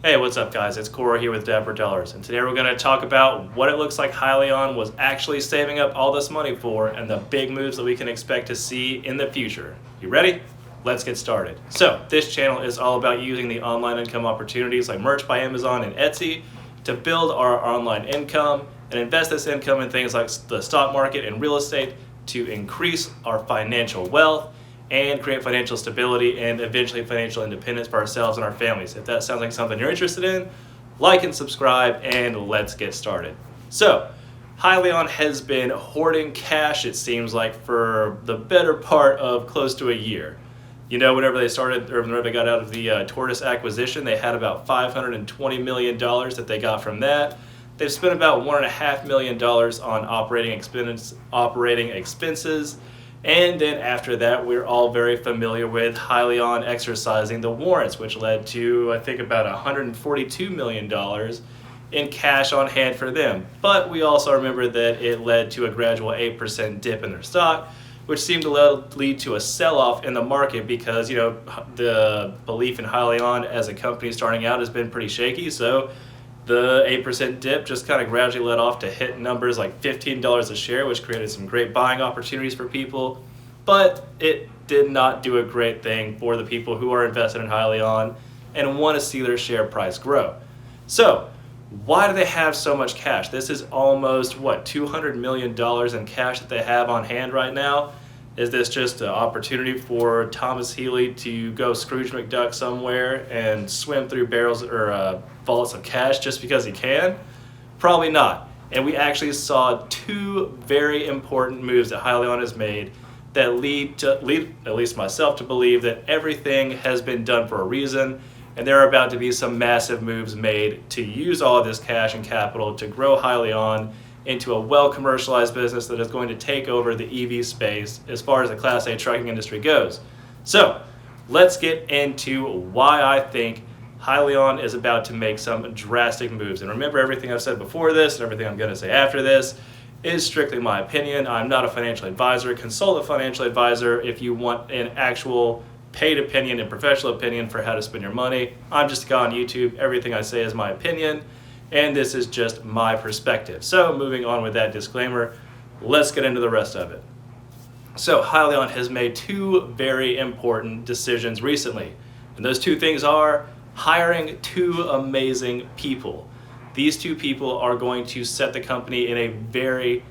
Hey, what's up guys? It's Cora here with Dapper Dollars, and today we're going to talk about what it looks like Hyliion was actually saving up all this money for and the big moves that we can expect to see in the future. You ready? Let's get started. So, this channel is all about using the online income opportunities like merch by Amazon and Etsy to build our online income and invest this income in things like the stock market and real estate to increase our financial wealth and create financial stability and eventually financial independence for ourselves and our families. If that sounds like something you're interested in, like and subscribe, and let's get started. So, Hyliion has been hoarding cash, it seems like, for the better part of close to a year. You know, whenever they started, or whenever they got out of the Tortoise acquisition, they had about $520 million that they got from that. They've spent about $1.5 million on operating expenses. And then after that, we're all very familiar with Hyliion exercising the warrants, which led to, I think, about $142 million in cash on hand for them. But we also remember that it led to a gradual 8% dip in their stock, which seemed to lead to a sell-off in the market because, you know, the belief in Hyliion as a company starting out has been pretty shaky. So the 8% dip just kind of gradually led off to hit numbers like $15 a share, which created some great buying opportunities for people. But it did not do a great thing for the people who are invested in Hyliion and want to see their share price grow. So, why do they have so much cash? This is almost, what, $200 million in cash that they have on hand right now? Is this just an opportunity for Thomas Healy to go Scrooge McDuck somewhere and swim through barrels or vaults of cash just because he can? Probably not. And we actually saw two very important moves that Hyliion has made that lead at least myself to believe that everything has been done for a reason, and there are about to be some massive moves made to use all of this cash and capital to grow Hyliion into a well-commercialized business that is going to take over the EV space as far as the Class A trucking industry goes. So, let's get into why I think Hyliion is about to make some drastic moves. And remember, everything I've said before this and everything I'm going to say after this is strictly my opinion. I'm not a financial advisor. Consult a financial advisor if you want an actual paid opinion and professional opinion for how to spend your money. I'm just a guy on YouTube. Everything I say is my opinion, and this is just my perspective. So moving on with that disclaimer, let's get into the rest of it. So Hyliion has made two very important decisions recently, and those two things are hiring two amazing people. These two people are going to set the company in a very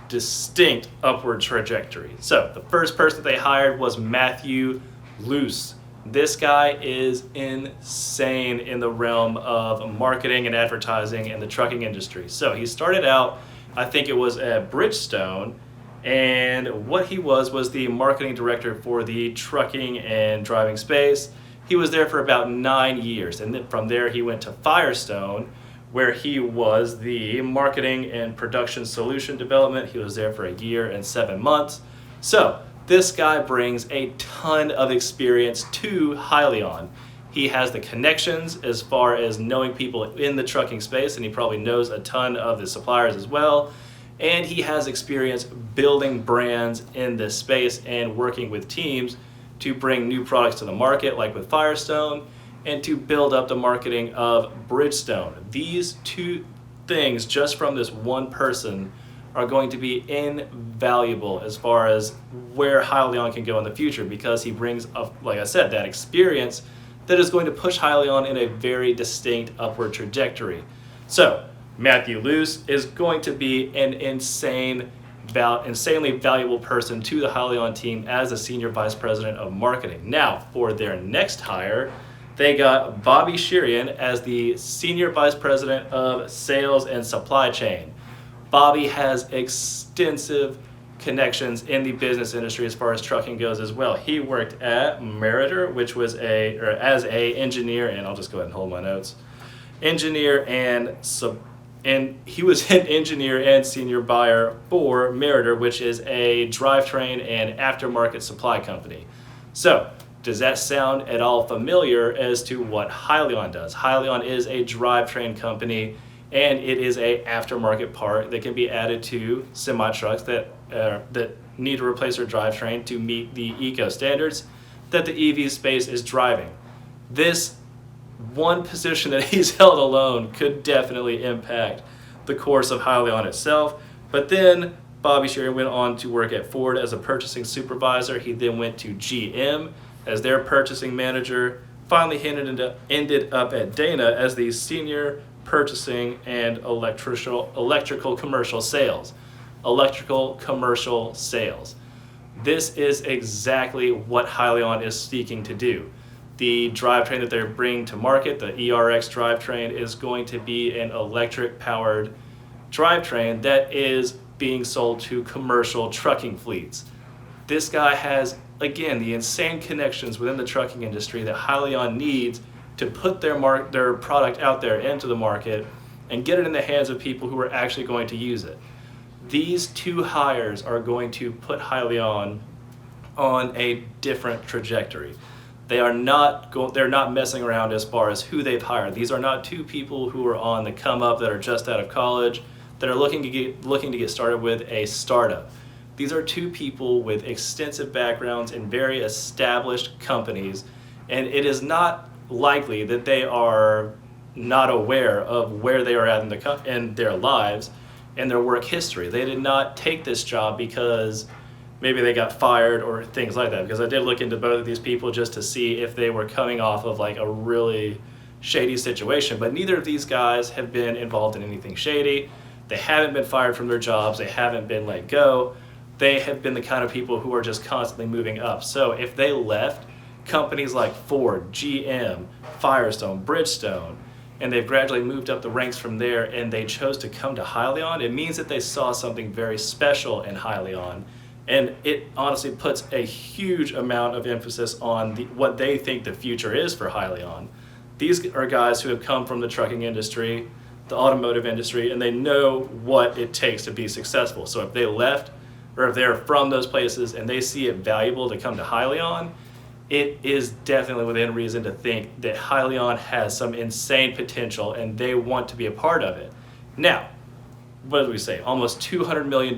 distinct upward trajectory. So the first person they hired was Matthew Luce. This guy is insane in the realm of marketing and advertising in the trucking industry. So he started out, I think it was at Bridgestone, and what he was the marketing director for the trucking and driving space. He was there for about 9 years, and then from there he went to Firestone, where he was the marketing and production solution development. He was there for 1 year and 7 months. So this guy brings a ton of experience to Hyliion. He has the connections as far as knowing people in the trucking space, and he probably knows a ton of the suppliers as well. And he has experience building brands in this space and working with teams to bring new products to the market, like with Firestone, and to build up the marketing of Bridgestone. These two things, just from this one person, are going to be invaluable as far as where Hyliion can go in the future, because he brings, like I said, that experience that is going to push Hyliion in a very distinct upward trajectory. So, Matthew Luce is going to be an insanely valuable person to the Hyliion team as the Senior Vice President of Marketing. Now, for their next hire, they got Bobby Sherian as the Senior Vice President of Sales and Supply Chain. Bobby has extensive connections in the business industry as far as trucking goes as well. He worked at Meritor, which was as a engineer, and I'll just go ahead and hold my notes. Engineer and he was an engineer and senior buyer for Meritor, which is a drivetrain and aftermarket supply company. So, does that sound at all familiar as to what Hyliion does? Hyliion is a drivetrain company, and it is a aftermarket part that can be added to semi-trucks that need to replace their drivetrain to meet the eco standards that the EV space is driving. This one position that he's held alone could definitely impact the course of Hyliion itself. But then Bobby Sherry went on to work at Ford as a purchasing supervisor. He then went to GM as their purchasing manager. Finally, he ended up at Dana as the senior purchasing and electrical commercial sales. Electrical commercial sales. This is exactly what Hyliion is seeking to do. The drivetrain that they're bringing to market, the ERX drivetrain, is going to be an electric-powered drivetrain that is being sold to commercial trucking fleets. This guy has, again, the insane connections within the trucking industry that Hyliion needs to put their product out there into the market and get it in the hands of people who are actually going to use it. These two hires are going to put Hyliion on a different trajectory. They're not messing around as far as who they've hired. These are not two people who are on the come up that are just out of college that are looking to get started with a startup. These are two people with extensive backgrounds in very established companies, and it is not likely that they are not aware of where they are at in their lives and their work history. They did not take this job because maybe they got fired or things like that, because I did look into both of these people just to see if they were coming off of like a really shady situation, but neither of these guys have been involved in anything shady. They haven't been fired from their jobs. They haven't been let go. They have been the kind of people who are just constantly moving up. So if they left companies like Ford, GM, Firestone, Bridgestone, and they've gradually moved up the ranks from there and they chose to come to Hyliion, it means that they saw something very special in Hyliion. And it honestly puts a huge amount of emphasis on what they think the future is for Hyliion. These are guys who have come from the trucking industry, the automotive industry, and they know what it takes to be successful. So if they left, or if they're from those places and they see it valuable to come to Hyliion, it is definitely within reason to think that Hyliion has some insane potential and they want to be a part of it. Now, what did we say? Almost $200 million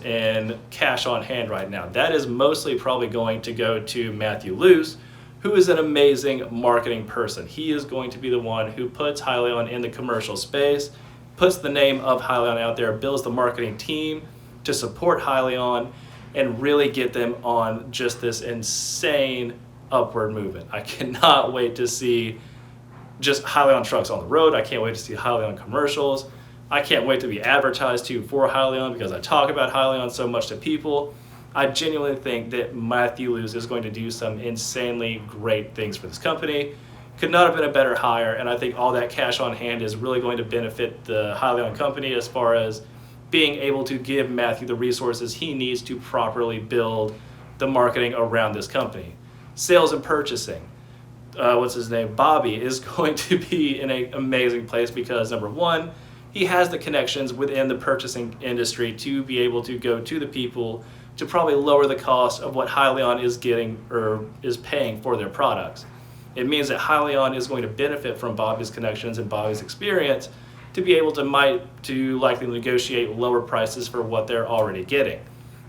in cash on hand right now. That is mostly probably going to go to Matthew Luce, who is an amazing marketing person. He is going to be the one who puts Hyliion in the commercial space, puts the name of Hyliion out there, builds the marketing team to support Hyliion, and really get them on just this insane upward movement. I cannot wait to see just Hyliion trucks on the road. I can't wait to see Hyliion commercials. I can't wait to be advertised to for Hyliion because I talk about Hyliion so much to people. I genuinely think that Matthew Luce is going to do some insanely great things for this company. Could not have been a better hire, and I think all that cash on hand is really going to benefit the Hyliion company as far as being able to give Matthew the resources he needs to properly build the marketing around this company. Sales and purchasing. Bobby is going to be in an amazing place because, number one, he has the connections within the purchasing industry to be able to go to the people to probably lower the cost of what Hyliion is getting or is paying for their products. It means that Hyliion is going to benefit from Bobby's connections and Bobby's experience to be able to likely negotiate lower prices for what they're already getting.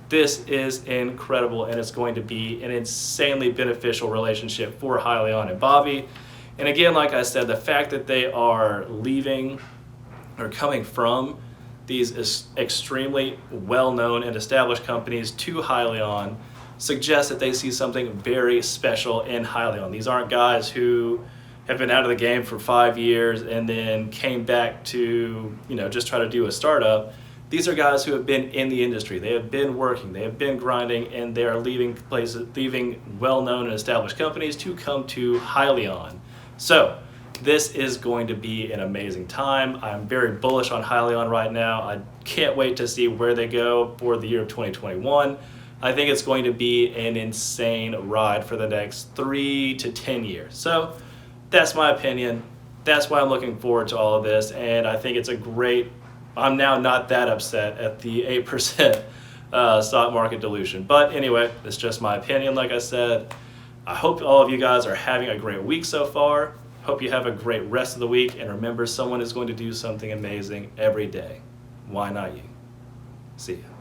This is incredible, and it's going to be an insanely beneficial relationship for Hyliion and Bobby. And again, like I said, the fact that they are leaving or coming from these extremely well-known and established companies to Hyliion suggests that they see something very special in Hyliion. These aren't guys who have been out of the game for 5 years and then came back to, just try to do a startup. These are guys who have been in the industry. They have been working, they have been grinding, and they are leaving well-known and established companies to come to Hyliion. So this is going to be an amazing time. I'm very bullish on Hyliion right now. I can't wait to see where they go for the year of 2021. I think it's going to be an insane ride for the next 3 to 10 years. So that's my opinion. That's why I'm looking forward to all of this, and I think it's I'm now not that upset at the 8% stock market dilution. But anyway, it's just my opinion, like I said. I hope all of you guys are having a great week so far. Hope you have a great rest of the week, and remember, someone is going to do something amazing every day. Why not you? See ya.